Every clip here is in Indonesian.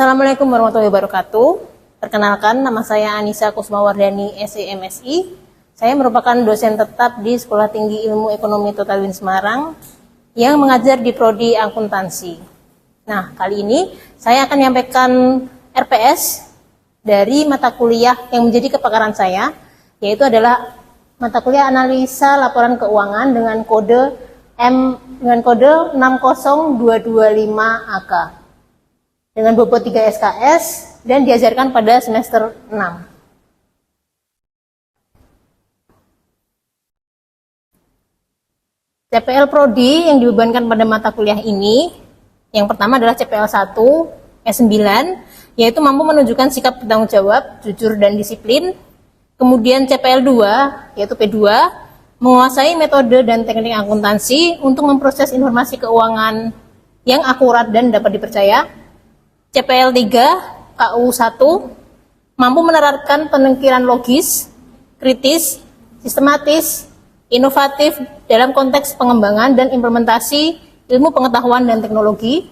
Assalamualaikum warahmatullahi wabarakatuh. Perkenalkan, nama saya Anissa Kusmawardani, SEMSI. Saya merupakan dosen tetap di Sekolah Tinggi Ilmu Ekonomi Totalwin Semarang yang mengajar di Prodi Akuntansi. Nah, kali ini saya akan menyampaikan RPS dari mata kuliah yang menjadi kepakaran saya, yaitu adalah mata kuliah analisa laporan keuangan dengan kode 60225AK dengan bobot 3 SKS dan diajarkan pada semester 6. CPL Prodi yang dibebankan pada mata kuliah ini, yang pertama adalah CPL 1 S9, yaitu mampu menunjukkan sikap bertanggung jawab, jujur dan disiplin. Kemudian CPL 2, yaitu P2, menguasai metode dan teknik akuntansi untuk memproses informasi keuangan yang akurat dan dapat dipercaya. CPL 3, KU 1, mampu menerapkan pemikiran logis, kritis, sistematis, inovatif dalam konteks pengembangan dan implementasi ilmu pengetahuan dan teknologi.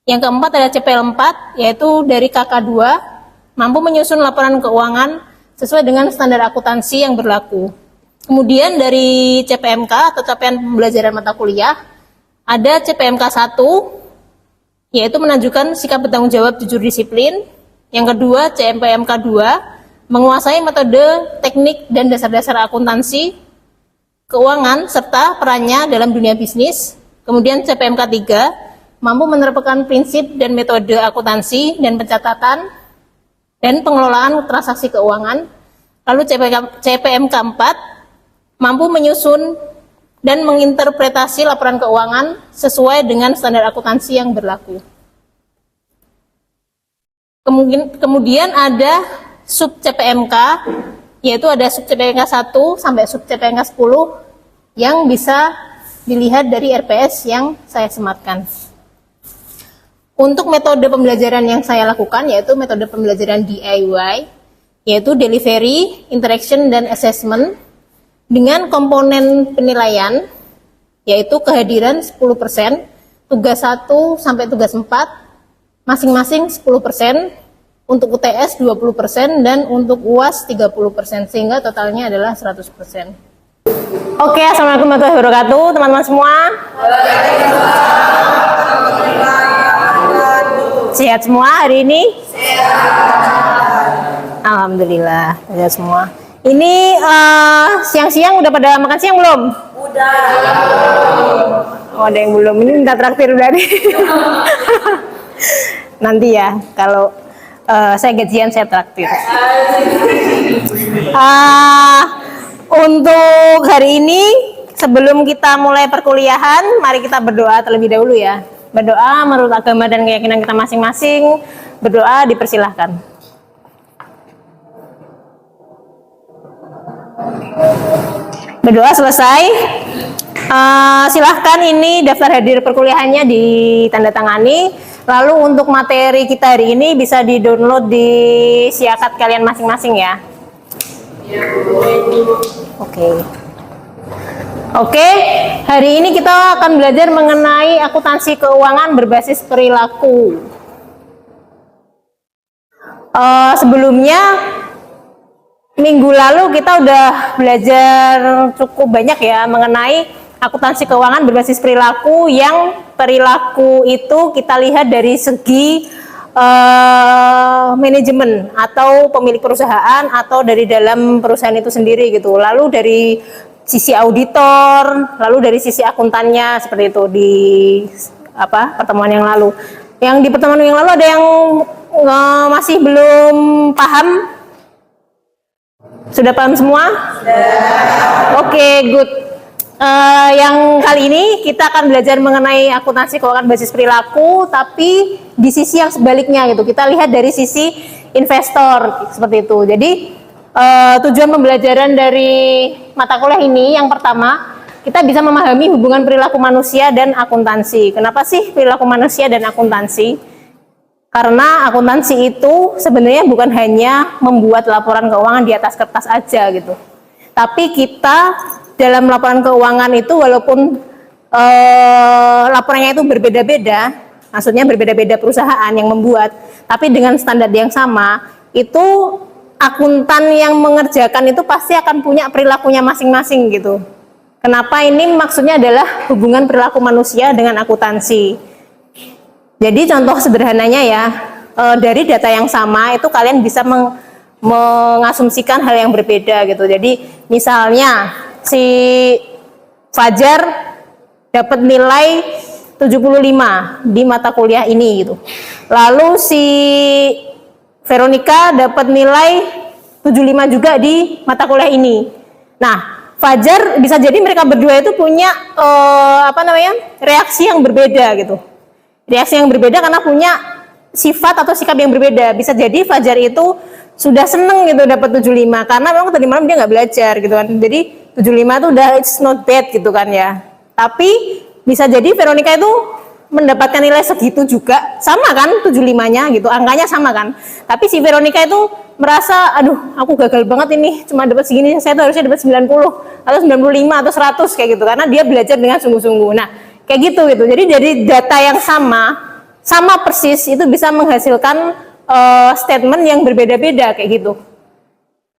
Yang keempat adalah CPL 4, yaitu dari KK 2, mampu menyusun laporan keuangan sesuai dengan standar akuntansi yang berlaku. Kemudian dari CPMK atau capaian pembelajaran mata kuliah, ada CPMK 1, yaitu menunjukkan sikap bertanggung jawab, jujur, disiplin. Yang kedua, CPMK 2, menguasai metode, teknik, dan dasar-dasar akuntansi keuangan serta perannya dalam dunia bisnis. Kemudian CPMK 3, mampu menerapkan prinsip dan metode akuntansi dan pencatatan dan pengelolaan transaksi keuangan. Lalu CPMK 4, mampu menyusun dan menginterpretasi laporan keuangan sesuai dengan standar akuntansi yang berlaku. Kemudian ada sub CPMK, yaitu ada sub CPMK 1 sampai sub CPMK 10 yang bisa dilihat dari RPS yang saya sematkan. Untuk metode pembelajaran yang saya lakukan, yaitu metode pembelajaran DIY, yaitu Delivery, Interaction, dan Assessment, dengan komponen penilaian, yaitu kehadiran 10%, tugas 1 sampai tugas 4, masing-masing 10%, untuk UTS 20%, dan untuk UAS 30%, sehingga totalnya adalah 100%. Oke, Assalamualaikum warahmatullahi wabarakatuh, teman-teman semua. Sehat semua hari ini? Sehat. Alhamdulillah, sehat semua. Ini siang-siang udah pada makan siang belum? Udah. Oh, ada yang belum. Ini minta traktir udah nih. Nanti ya, kalau saya gajian saya traktir. Untuk hari ini, sebelum kita mulai perkuliahan, mari kita berdoa terlebih dahulu ya. Berdoa menurut agama dan keyakinan kita masing-masing. Berdoa dipersilahkan. Berdoa selesai. Silahkan ini daftar hadir perkuliahannya ditandatangani. Lalu untuk materi kita hari ini bisa di-download di siakat kalian masing-masing ya. Oke, hari ini kita akan belajar mengenai akuntansi keuangan berbasis perilaku. Sebelumnya minggu lalu kita udah belajar cukup banyak ya mengenai akuntansi keuangan berbasis perilaku, yang perilaku itu kita lihat dari segi manajemen atau pemilik perusahaan atau dari dalam perusahaan itu sendiri gitu. Lalu dari sisi auditor, lalu dari sisi akuntannya, seperti itu di pertemuan yang lalu. Yang di pertemuan yang lalu ada yang masih belum paham? Sudah paham semua? Oke, good. Yang kali ini kita akan belajar mengenai akuntansi keuangan basis perilaku, tapi di sisi yang sebaliknya gitu. Kita lihat dari sisi investor seperti itu. Jadi tujuan pembelajaran dari mata kuliah ini yang pertama, kita bisa memahami hubungan perilaku manusia dan akuntansi. Kenapa sih perilaku manusia dan akuntansi? Karena akuntansi itu sebenarnya bukan hanya membuat laporan keuangan di atas kertas aja gitu. Tapi kita dalam laporan keuangan itu walaupun laporannya itu berbeda-beda, maksudnya berbeda-beda perusahaan yang membuat, tapi dengan standar yang sama, itu akuntan yang mengerjakan itu pasti akan punya perilakunya masing-masing gitu. Kenapa ini maksudnya adalah hubungan perilaku manusia dengan akuntansi. Jadi contoh sederhananya ya, dari data yang sama itu kalian bisa mengasumsikan hal yang berbeda gitu. Jadi misalnya si Fajar dapat nilai 75 di mata kuliah ini gitu. Lalu si Veronica dapat nilai 75 juga di mata kuliah ini. Nah, Fajar bisa jadi mereka berdua itu punya reaksi yang berbeda gitu. Reaksi yang berbeda karena punya sifat atau sikap yang berbeda. Bisa jadi Fajar itu sudah seneng gitu dapat 75 karena memang tadi malam dia nggak belajar gitu kan. Jadi 75 itu udah it's not bad gitu kan ya. Tapi bisa jadi Veronica itu mendapatkan nilai segitu juga, sama kan 75-nya gitu, angkanya sama kan. Tapi si Veronica itu merasa, aduh aku gagal banget ini, cuma dapat segini, saya tuh harusnya dapat 90 atau 95 atau 100 kayak gitu, karena dia belajar dengan sungguh-sungguh. Nah kayak gitu. Jadi dari data yang sama persis itu bisa menghasilkan statement yang berbeda-beda kayak gitu.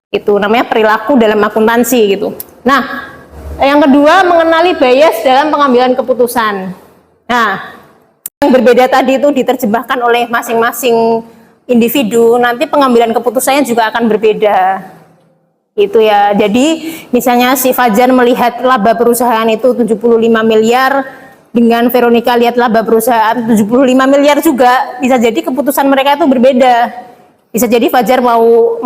Itu namanya perilaku dalam akuntansi gitu. Nah, yang kedua, mengenali bias dalam pengambilan keputusan. Nah, yang berbeda tadi itu diterjemahkan oleh masing-masing individu, nanti pengambilan keputusannya juga akan berbeda. Itu ya. Jadi, misalnya si Fajar melihat laba perusahaan itu 75 miliar, dengan Veronica lihat laba perusahaan 75 miliar juga, bisa jadi keputusan mereka itu berbeda. Bisa jadi Fajar mau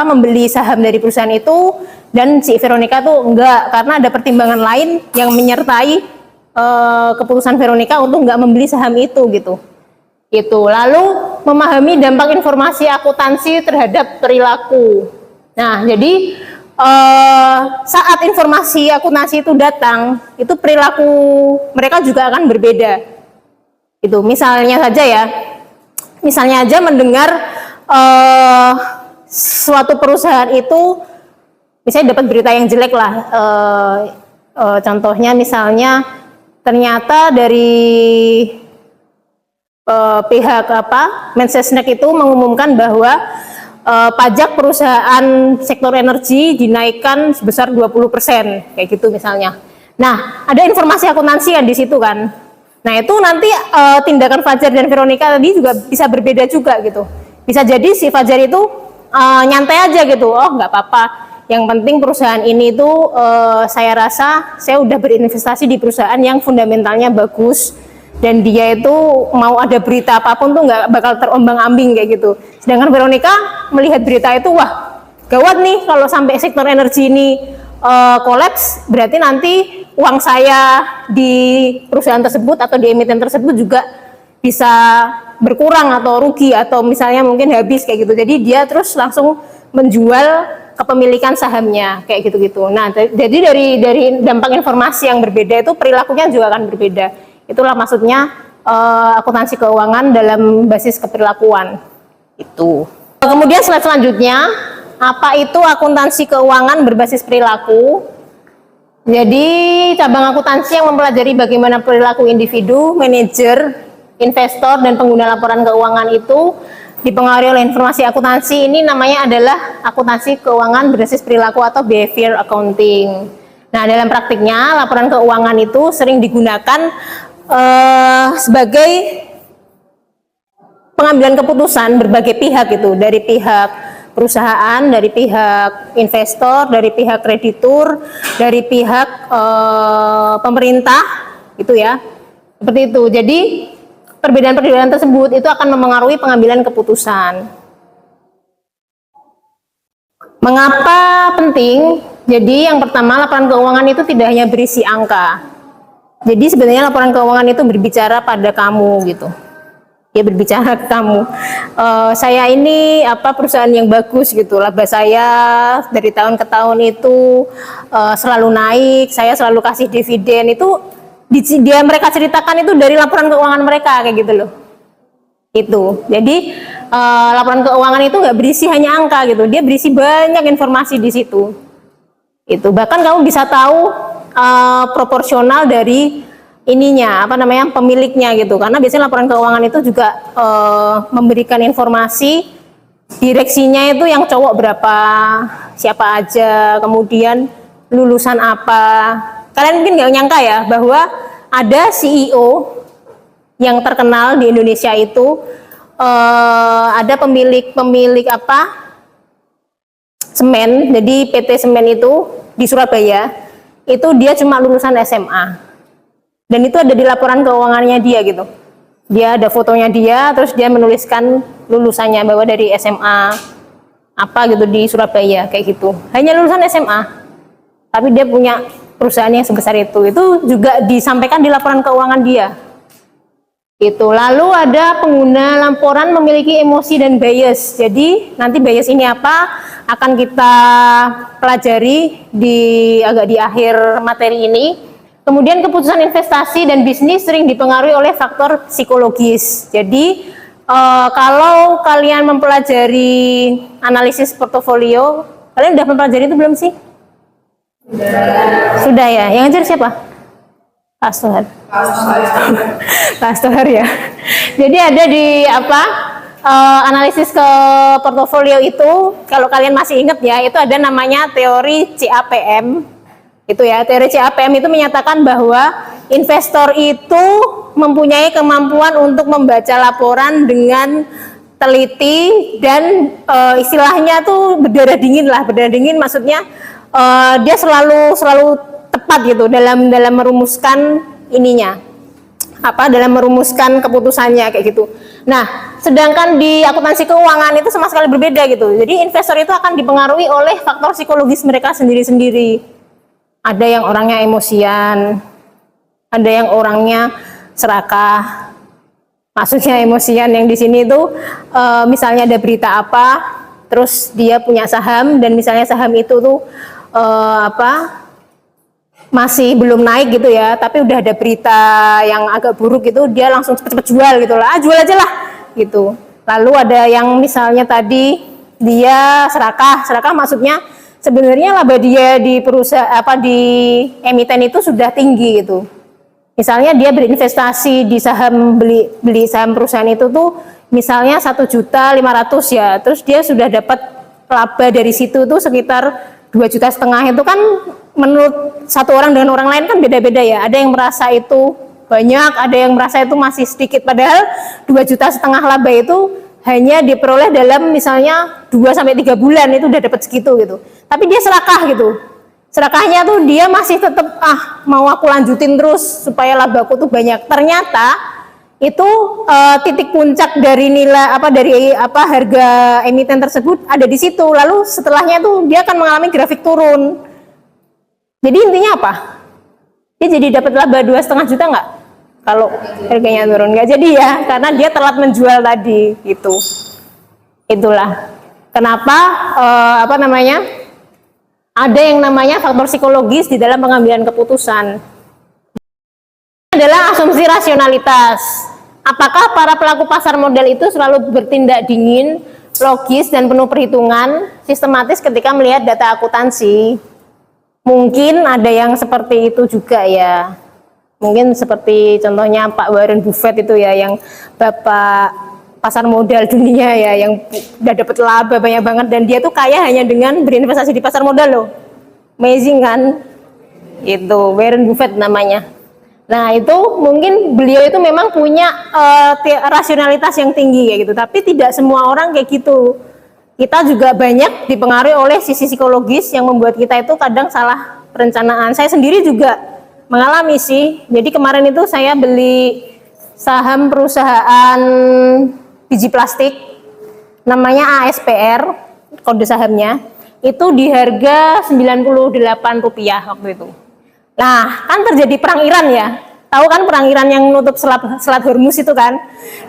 membeli saham dari perusahaan itu, dan si Veronica tuh enggak, karena ada pertimbangan lain yang menyertai keputusan Veronica untuk enggak membeli saham itu gitu. Itu. Lalu memahami dampak informasi akuntansi terhadap perilaku. Nah, jadi saat informasi akuntansi itu datang, itu perilaku mereka juga akan berbeda. Itu misalnya saja ya. Misalnya aja mendengar suatu perusahaan itu misalnya dapat berita yang jelek lah, contohnya misalnya ternyata dari pihak Mensesnek itu mengumumkan bahwa pajak perusahaan sektor energi dinaikkan sebesar 20%, kayak gitu misalnya. Nah, ada informasi akuntansi kan di situ kan. Nah, itu nanti tindakan Fajar dan Veronica tadi juga bisa berbeda juga gitu. Bisa jadi si Fajar itu nyantai aja gitu, oh nggak apa-apa. Yang penting perusahaan ini tuh saya rasa saya udah berinvestasi di perusahaan yang fundamentalnya bagus, dan dia itu mau ada berita apapun tuh nggak bakal terombang-ambing kayak gitu. Sedangkan Veronica melihat berita itu, wah gawat nih kalau sampai sektor energi ini kolaps, berarti nanti uang saya di perusahaan tersebut atau di emiten tersebut juga bisa berkurang atau rugi atau misalnya mungkin habis kayak gitu. Jadi dia terus langsung menjual kepemilikan sahamnya kayak gitu-gitu. Nah, jadi dari dampak informasi yang berbeda itu perilakunya juga akan berbeda. Itulah maksudnya akuntansi keuangan dalam basis keperilakuan. Itu. Kemudian slide selanjutnya, apa itu akuntansi keuangan berbasis perilaku? Jadi cabang akuntansi yang mempelajari bagaimana perilaku individu, manajer, investor, dan pengguna laporan keuangan itu dipengaruhi oleh informasi akuntansi, ini namanya adalah akuntansi keuangan berbasis perilaku atau behavior accounting. Nah, dalam praktiknya laporan keuangan itu sering digunakan sebagai pengambilan keputusan berbagai pihak itu, dari pihak perusahaan, dari pihak investor, dari pihak kreditur, dari pihak pemerintah, gitu ya. Seperti itu. Jadi perbedaan-perbedaan tersebut itu akan memengaruhi pengambilan keputusan. Mengapa penting? Jadi yang pertama, laporan keuangan itu tidak hanya berisi angka. Jadi sebenarnya laporan keuangan itu berbicara pada kamu gitu. Ya, berbicara ke kamu. Saya ini perusahaan yang bagus gitu. Laba saya dari tahun ke tahun itu selalu naik. Saya selalu kasih dividen. Itu dia mereka ceritakan itu dari laporan keuangan mereka kayak gitu loh. Itu. Jadi laporan keuangan itu nggak berisi hanya angka gitu. Dia berisi banyak informasi di situ. Itu. Bahkan kamu bisa tahu proporsional dari ininya apa namanya pemiliknya gitu, karena biasanya laporan keuangan itu juga memberikan informasi direksinya itu yang cowok berapa, siapa aja, kemudian lulusan apa. Kalian mungkin nggak nyangka ya bahwa ada CEO yang terkenal di Indonesia itu ada pemilik apa semen, jadi PT Semen itu di Surabaya itu dia cuma lulusan SMA. Dan itu ada di laporan keuangannya dia gitu. Dia ada fotonya dia, terus dia menuliskan lulusannya bahwa dari SMA apa gitu di Surabaya kayak gitu. Hanya lulusan SMA, tapi dia punya perusahaan yang sebesar itu. Itu juga disampaikan di laporan keuangan dia. Itu. Lalu ada pengguna laporan memiliki emosi dan bias. Jadi nanti bias ini apa akan kita pelajari agak di akhir materi ini. Kemudian keputusan investasi dan bisnis sering dipengaruhi oleh faktor psikologis. Jadi kalau kalian mempelajari analisis portofolio, kalian udah mempelajari itu belum sih? Sudah ya. Yang ngajar siapa? Pak Astohar ya. Jadi ada di apa analisis ke portofolio itu, kalau kalian masih ingat ya, itu ada namanya teori CAPM. Itu ya, teori CAPM itu menyatakan bahwa investor itu mempunyai kemampuan untuk membaca laporan dengan teliti dan istilahnya tuh berdarah dingin maksudnya dia selalu tepat gitu dalam merumuskan ininya dalam merumuskan keputusannya kayak gitu. Nah, sedangkan di akuntansi keuangan itu sama sekali berbeda gitu. Jadi investor itu akan dipengaruhi oleh faktor psikologis mereka sendiri-sendiri. Ada yang orangnya emosian, ada yang orangnya serakah. Maksudnya emosian yang di sini itu misalnya ada berita apa, terus dia punya saham dan misalnya saham itu tuh masih belum naik gitu ya, tapi udah ada berita yang agak buruk gitu, dia langsung cepet-cepet jual gitu lah, jual aja lah gitu. Lalu ada yang misalnya tadi dia serakah maksudnya sebenarnya laba dia di perusahaan di emiten itu sudah tinggi gitu. Misalnya dia berinvestasi di saham, beli saham perusahaan itu tuh misalnya 1.500.000 ya, terus dia sudah dapat laba dari situ tuh sekitar 2,5 juta itu kan menurut satu orang dengan orang lain kan beda-beda ya. Ada yang merasa itu banyak, ada yang merasa itu masih sedikit, padahal 2,5 juta laba itu hanya diperoleh dalam misalnya 2-3 bulan itu udah dapat segitu gitu. Tapi dia serakah gitu. Serakahnya tuh dia masih tetap mau aku lanjutin terus supaya labaku tuh banyak. Ternyata itu titik puncak dari nilai harga emiten tersebut ada di situ. Lalu setelahnya tuh dia akan mengalami grafik turun. Jadi intinya apa? Dia jadi dapat laba 2,5 juta nggak? Kalau harganya turun nggak jadi ya, karena dia telat menjual tadi gitu. Itulah kenapa ada yang namanya faktor psikologis di dalam pengambilan keputusan. Adalah asumsi rasionalitas. Apakah para pelaku pasar modal itu selalu bertindak dingin, logis dan penuh perhitungan, sistematis ketika melihat data akuntansi? Mungkin ada yang seperti itu juga ya. Mungkin seperti contohnya Pak Warren Buffett itu ya, yang bapak pasar modal dunia ya, yang udah dapat laba banyak banget dan dia tuh kaya hanya dengan berinvestasi di pasar modal loh. Amazing kan? Itu Warren Buffett namanya. Nah itu mungkin beliau itu memang punya rasionalitas yang tinggi kayak gitu, tapi tidak semua orang kayak gitu. Kita juga banyak dipengaruhi oleh sisi psikologis yang membuat kita itu kadang salah perencanaan. Saya sendiri juga mengalami sih. Jadi kemarin itu saya beli saham perusahaan biji plastik namanya ASPR, kode sahamnya itu di harga Rp98 waktu itu. Nah, kan terjadi perang Iran ya. Tahu kan perang Iran yang nutup Selat Hormuz itu kan.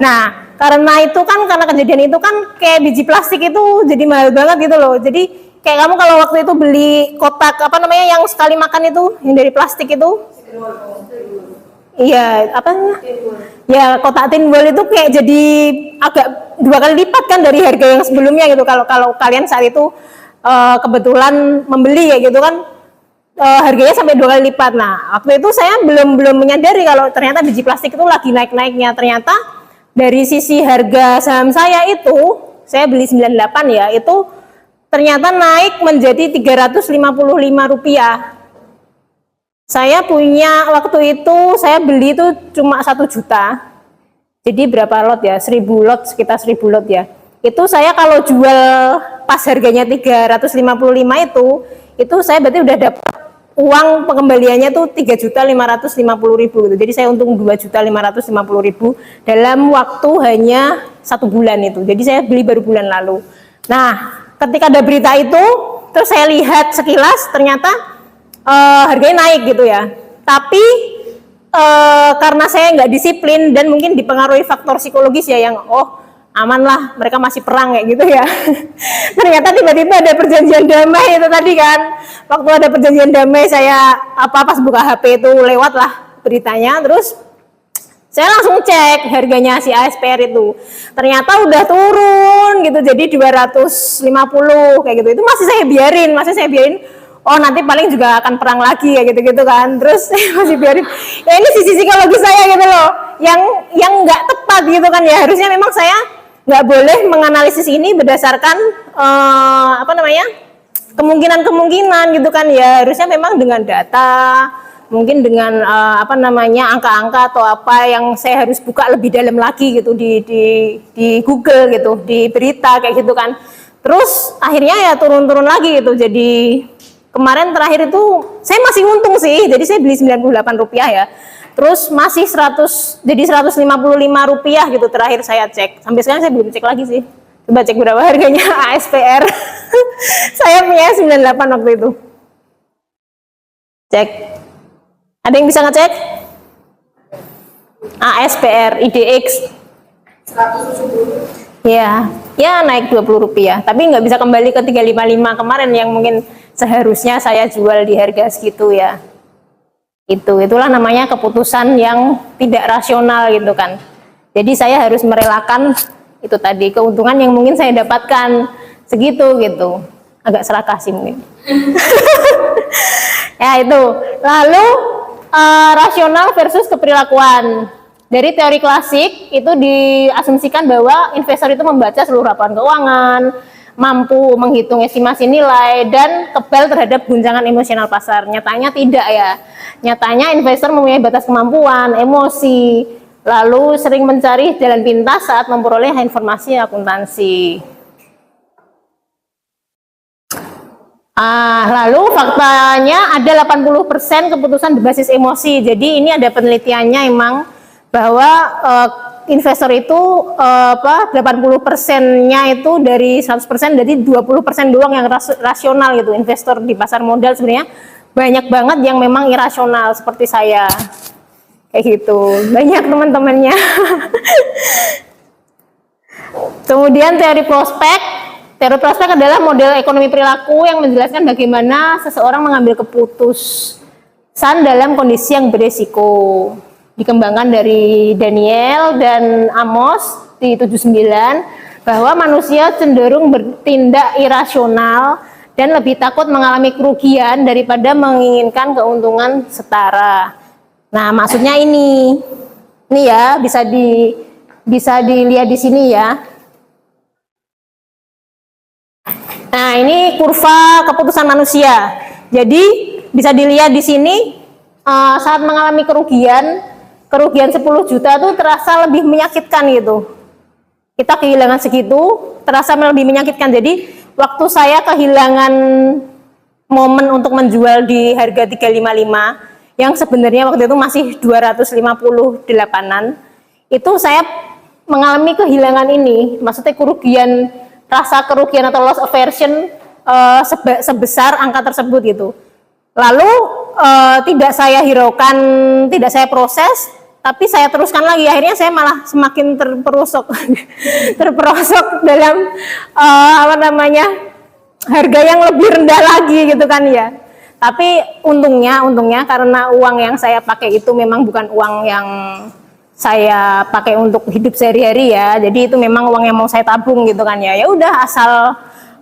Nah, karena kejadian itu kan kayak biji plastik itu jadi mahal banget gitu loh. Jadi kayak kamu kalau waktu itu beli kotak yang sekali makan itu yang dari plastik itu, iya ya kotak tinbol itu kayak jadi agak 2 kali lipat kan dari harga yang sebelumnya gitu. Kalau kalian saat itu kebetulan membeli kayak gitu kan, harganya sampai 2 kali lipat. Nah, waktu itu saya belum menyadari kalau ternyata biji plastik itu lagi naik-naiknya. Ternyata dari sisi harga saham saya itu, saya beli 98 ya, itu ternyata naik menjadi Rp355. Saya punya waktu itu, saya beli itu cuma 1 juta. Jadi berapa lot ya? 1000 lot, sekitar 1000 lot ya. Itu saya kalau jual pas harganya 355 itu saya berarti udah dapat uang pengembaliannya tuh 3.550.000 gitu. Jadi saya untung 2.550.000 dalam waktu hanya 1 bulan itu. Jadi saya beli baru bulan lalu. Nah, ketika ada berita itu, terus saya lihat sekilas ternyata harganya naik gitu ya. Tapi karena saya nggak disiplin dan mungkin dipengaruhi faktor psikologis ya yang aman lah, mereka masih perang kayak gitu ya. Ternyata tiba-tiba ada perjanjian damai itu tadi kan. Waktu ada perjanjian damai saya pas buka HP itu lewat lah beritanya, terus saya langsung cek harganya si ASPR itu. Ternyata udah turun gitu, jadi 250 kayak gitu. Itu masih saya biarin. Oh nanti paling juga akan perang lagi ya gitu-gitu kan. Terus saya masih biarin. Ya ini sisi psikologi saya gitu loh, yang nggak tepat gitu kan ya. Harusnya memang saya nggak boleh menganalisis ini berdasarkan kemungkinan gitu kan ya. Harusnya memang dengan data, mungkin dengan angka-angka atau apa yang saya harus buka lebih dalam lagi gitu di Google gitu, di berita kayak gitu kan. Terus akhirnya ya turun-turun lagi gitu. Jadi kemarin terakhir itu saya masih untung sih. Jadi saya beli Rp98 ya. Terus masih 100 jadi Rp155 gitu terakhir saya cek. Sampai sekarang saya belum cek lagi sih. Coba cek berapa harganya ASPR. Saya punya 98 waktu itu. Cek. Ada yang bisa ngecek? ASPR IDX 170. Ya naik Rp20. Tapi nggak bisa kembali ke 355 kemarin yang mungkin seharusnya saya jual di harga segitu ya. Itulah namanya keputusan yang tidak rasional gitu kan. Jadi saya harus merelakan itu tadi keuntungan yang mungkin saya dapatkan segitu gitu. Agak serakah sih mungkin. Ya itu. Lalu rasional versus keperilakuan. Dari teori klasik itu diasumsikan bahwa investor itu membaca seluruh laporan keuangan, mampu menghitung estimasi nilai, dan kebal terhadap guncangan emosional pasar. Nyatanya tidak ya. Nyatanya investor mempunyai batas kemampuan, emosi, lalu sering mencari jalan pintas saat memperoleh informasi akuntansi. Lalu faktanya ada 80% keputusan berbasis emosi. Jadi ini ada penelitiannya emang bahwa investor itu 80%-nya itu dari 100%, jadi 20% doang yang rasional gitu. Investor di pasar modal sebenarnya banyak banget yang memang irasional seperti saya. Kayak gitu. Banyak teman-temannya. Kemudian teori prospek. Teori prospek adalah model ekonomi perilaku yang menjelaskan bagaimana seseorang mengambil keputusan dalam kondisi yang beresiko. Dikembangkan dari Daniel dan Amos di 79 bahwa manusia cenderung bertindak irasional dan lebih takut mengalami kerugian daripada menginginkan keuntungan setara. Nah, maksudnya ini ya bisa dilihat di sini ya. Nah, ini kurva keputusan manusia. Jadi bisa dilihat di sini saat mengalami kerugian 10 juta tuh terasa lebih menyakitkan gitu. Kita kehilangan segitu, terasa lebih menyakitkan. Jadi waktu saya kehilangan momen untuk menjual di harga 355, yang sebenarnya waktu itu masih 258-an, itu saya mengalami kehilangan ini. Maksudnya kerugian, rasa kerugian atau loss aversion sebesar angka tersebut gitu. Lalu tidak saya hiraukan, tidak saya proses, tapi saya teruskan lagi. Akhirnya saya malah semakin terperosok dalam harga yang lebih rendah lagi gitu kan ya. Tapi untungnya karena uang yang saya pakai itu memang bukan uang yang saya pakai untuk hidup sehari-hari ya. Jadi itu memang uang yang mau saya tabung gitu kan ya. Ya udah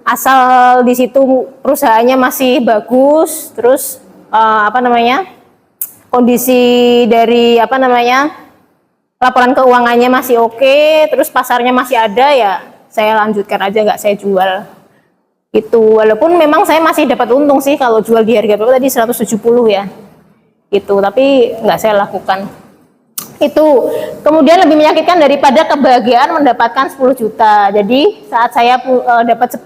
asal di situ perusahaannya masih bagus, terus apa namanya, kondisi dari apa namanya, laporan keuangannya masih oke, terus pasarnya masih ada, ya saya lanjutkan aja, nggak saya jual. Itu walaupun memang saya masih dapat untung sih kalau jual di harga berapa tadi, 170 ya. Itu tapi nggak saya lakukan. Itu kemudian lebih menyakitkan daripada kebahagiaan mendapatkan 10 juta. Jadi saat saya dapat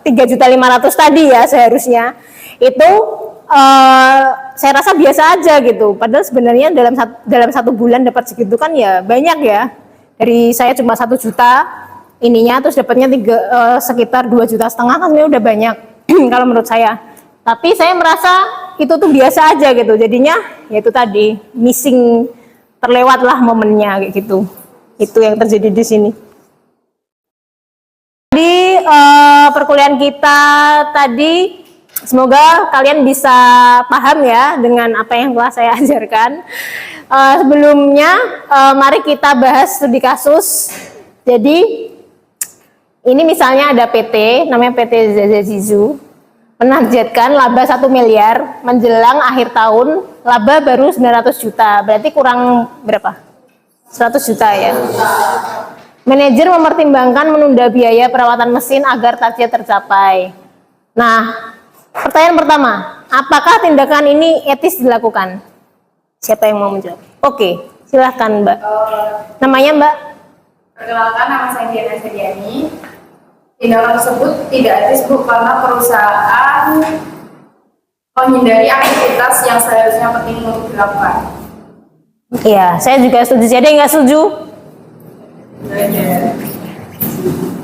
3.500.000 tadi ya, seharusnya itu saya rasa biasa aja gitu. Padahal sebenarnya dalam satu bulan dapat segitu kan ya banyak ya. Dari saya cuma 1 juta ininya, terus dapatnya sekitar 2,5 juta kan sebenarnya udah banyak kalau menurut saya. Tapi saya merasa itu tuh biasa aja gitu. Jadinya ya itu tadi, missing, terlewatlah momennya kayak gitu. Itu yang terjadi di sini. Di perkuliahan kita tadi, semoga kalian bisa paham ya dengan apa yang telah saya ajarkan. Sebelumnya mari kita bahas studi kasus. Jadi ini misalnya ada PT, namanya PT Zazizu, menargetkan laba 1 miliar, menjelang akhir tahun laba baru 900 juta, berarti kurang berapa? 100 juta ya. Manajer mempertimbangkan menunda biaya perawatan mesin agar target tercapai. Nah, pertanyaan pertama, apakah tindakan ini etis dilakukan? Siapa yang mau menjawab? Oke, silahkan Mbak. Namanya Mbak? Perkenalkan, nama saya Diana Sediani. Tindakan tersebut tidak etis karena perusahaan menghindari aktivitas yang seharusnya penting untuk dilakukan. Iya, saya juga setuju. Ada yang nggak setuju?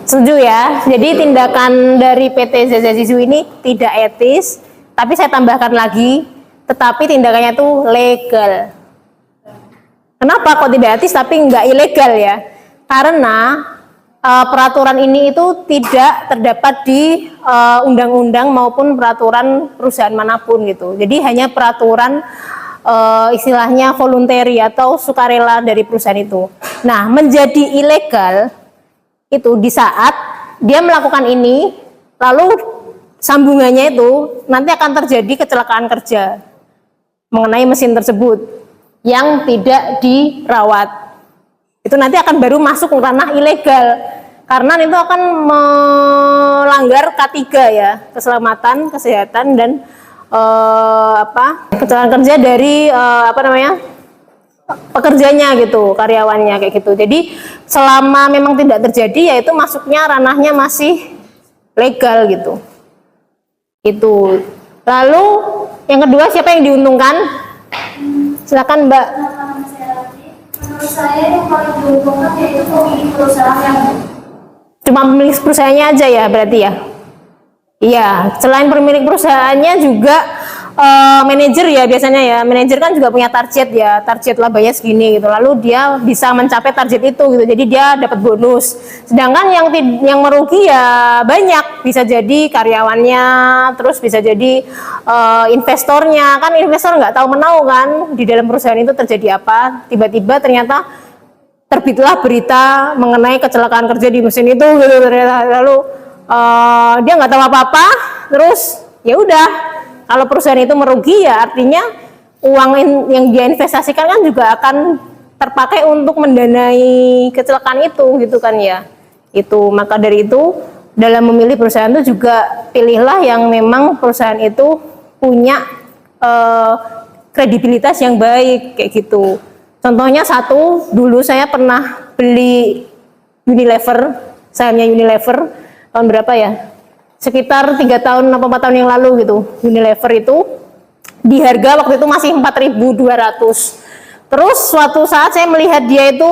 Setuju ya. Jadi tindakan dari PT Zazizu ini tidak etis, tapi saya tambahkan lagi, tetapi tindakannya itu legal. Kenapa kok tidak etis tapi nggak ilegal ya? Karena peraturan ini itu tidak terdapat di undang-undang maupun peraturan perusahaan manapun gitu. Jadi hanya peraturan istilahnya voluntary atau sukarela dari perusahaan itu. Nah, menjadi ilegal itu di saat dia melakukan ini, lalu sambungannya itu nanti akan terjadi kecelakaan kerja mengenai mesin tersebut yang tidak dirawat. Itu nanti akan baru masuk ke ranah ilegal, karena itu akan melanggar K3 ya, keselamatan, kesehatan, dan kecelakaan kerja dari pekerjanya gitu, karyawannya kayak gitu. Jadi selama memang tidak terjadi, yaitu masuknya ranahnya masih legal gitu. Itu. Lalu yang kedua, siapa yang diuntungkan? Silakan Mbak. Menurut saya yang paling diuntungkan yaitu pemilik perusahaan yang Cuma pemilik perusahaannya aja ya berarti ya? Iya, selain pemilik perusahaannya juga manajer ya biasanya ya. Manajer kan juga punya target ya, target labanya segini gitu. Lalu dia bisa mencapai target itu gitu. Jadi dia dapat bonus. Sedangkan yang merugi ya banyak, bisa jadi karyawannya, terus bisa jadi investornya. Kan investor nggak tahu menau kan di dalam perusahaan itu terjadi apa. Tiba-tiba ternyata terbitlah berita mengenai kecelakaan kerja di mesin itu gitu. Lalu dia nggak tahu apa-apa, terus ya udah. Kalau perusahaan itu merugi ya artinya uang yang dia investasikan kan juga akan terpakai untuk mendanai kecelakaan itu gitu kan ya. Itu maka dari itu dalam memilih perusahaan itu juga pilihlah yang memang perusahaan itu punya kredibilitas yang baik kayak gitu. Contohnya satu, dulu saya pernah beli Unilever, sahamnya Unilever tahun berapa ya? Sekitar 3 tahun atau 4 tahun yang lalu gitu. Unilever itu di harga waktu itu masih 4.200. Terus suatu saat saya melihat dia itu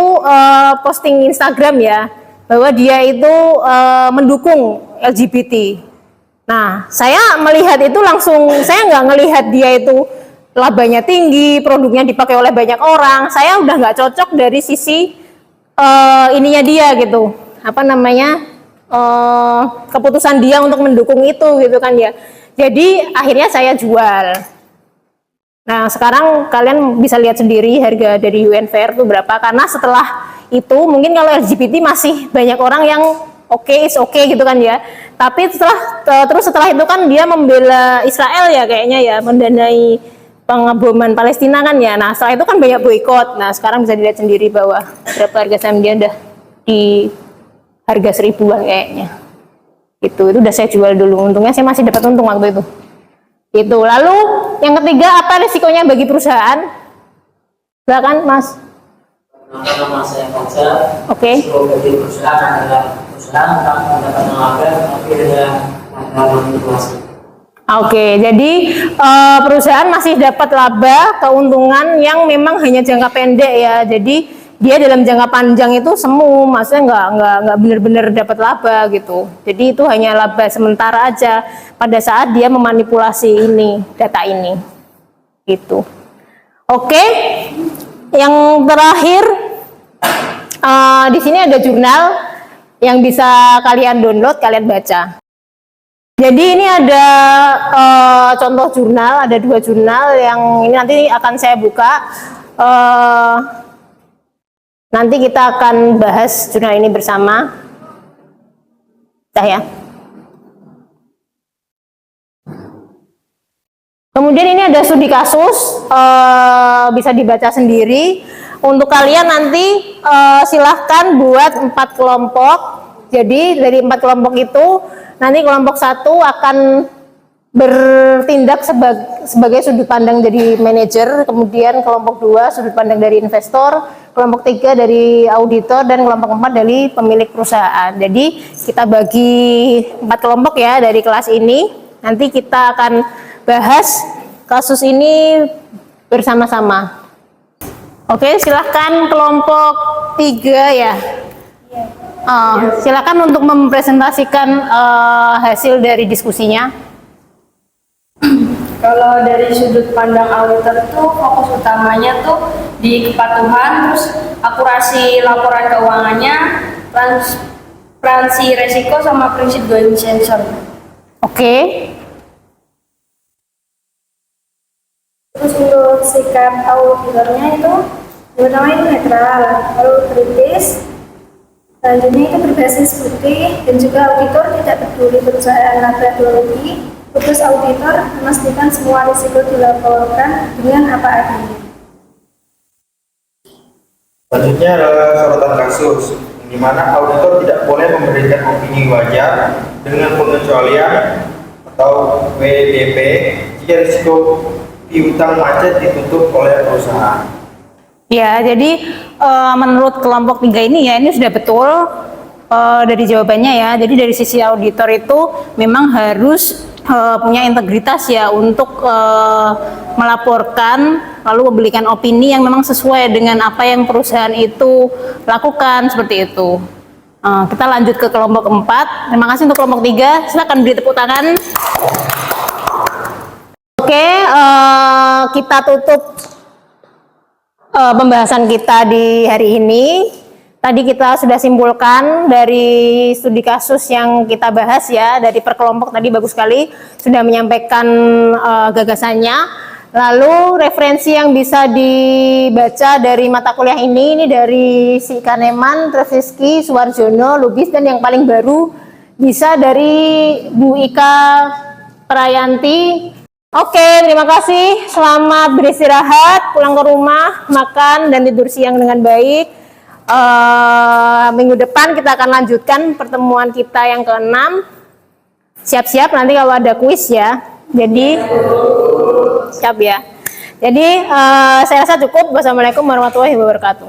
posting Instagram ya, bahwa dia itu mendukung LGBT. Nah, saya melihat itu langsung, saya nggak ngelihat dia itu labanya tinggi, produknya dipakai oleh banyak orang. Saya udah nggak cocok dari sisi ininya dia gitu, keputusan dia untuk mendukung itu gitu kan ya. Jadi akhirnya saya jual. Nah sekarang kalian bisa lihat sendiri harga dari UNVR itu berapa, karena setelah itu mungkin kalau LGBT masih banyak orang yang oke, is oke gitu kan ya. Tapi setelah itu kan dia membela Israel ya kayaknya ya, mendanai pengeboman Palestina kan ya. Nah setelah itu kan banyak boikot. Nah sekarang bisa dilihat sendiri bahwa berapa harga saham dia udah di harga 1000-an kayaknya. Itu udah saya jual dulu. Untungnya saya masih dapat untung waktu itu. Itu. Lalu yang ketiga, apa risikonya bagi perusahaan? Silakan Mas. Nama saya baca. Oke. Risiko bagi perusahaan adalah perusahaan akan mendapatkan laba tapi dengan manipulasi. Oke, jadi perusahaan masih dapat laba, keuntungan yang memang hanya jangka pendek ya. Jadi dia dalam jangka panjang itu semu, maksudnya nggak benar-benar dapat laba gitu. Jadi itu hanya laba sementara aja pada saat dia memanipulasi ini data ini, gitu. Oke, yang terakhir di sini ada jurnal yang bisa kalian download, kalian baca. Jadi ini ada contoh jurnal, ada 2 jurnal yang ini nanti akan saya buka. Nanti kita akan bahas jurnal ini bersama. Ya. Kemudian ini ada studi kasus, bisa dibaca sendiri. Untuk kalian nanti silahkan buat 4 kelompok. Jadi dari 4 kelompok itu nanti kelompok 1 akan bertindak sebagai sudut pandang dari manajer, kemudian kelompok 2 sudut pandang dari investor, kelompok 3 dari auditor, dan kelompok 4 dari pemilik perusahaan. Jadi kita bagi 4 kelompok ya dari kelas ini. Nanti kita akan bahas kasus ini bersama-sama. Oke, silahkan kelompok 3 ya. Silakan untuk mempresentasikan hasil dari diskusinya. Kalau dari sudut pandang auditor tuh fokus utamanya tuh di kepatuhan, terus akurasi laporan keuangannya, transparansi resiko, sama prinsip going concern. Oke. Terus untuk sikap auditornya itu pertama itu netral, lalu kritis, selanjutnya itu berbasis bukti, dan juga auditor tidak peduli perusahaan laba atau rugi. Tugas auditor memastikan semua risiko dilaporkan dengan apa adanya. Selanjutnya adalah sorotan kasus, di mana auditor tidak boleh memberikan opini wajar dengan pengecualian atau WDP jika risiko piutang macet ditutup oleh perusahaan. Ya, jadi menurut kelompok 3 ini ya, ini sudah betul dari jawabannya ya. Jadi dari sisi auditor itu memang harus punya integritas ya untuk melaporkan lalu memberikan opini yang memang sesuai dengan apa yang perusahaan itu lakukan, seperti itu. Kita lanjut ke kelompok 4. Terima kasih untuk kelompok 3. Silakan beri tepuk tangan. Oke, kita tutup pembahasan kita di hari ini. Tadi kita sudah simpulkan dari studi kasus yang kita bahas ya, dari per kelompok tadi bagus sekali sudah menyampaikan gagasannya. Lalu referensi yang bisa dibaca dari mata kuliah ini dari si Kaneman, Treviski, Suwarjono, Lubis, dan yang paling baru bisa dari Bu Ika Prayanti. Oke, terima kasih. Selamat beristirahat, pulang ke rumah, makan dan tidur siang dengan baik. Minggu depan kita akan lanjutkan pertemuan kita yang ke-6. Siap-siap nanti kalau ada kuis ya. Jadi siap ya. Jadi saya rasa cukup. Wassalamualaikum warahmatullahi wabarakatuh.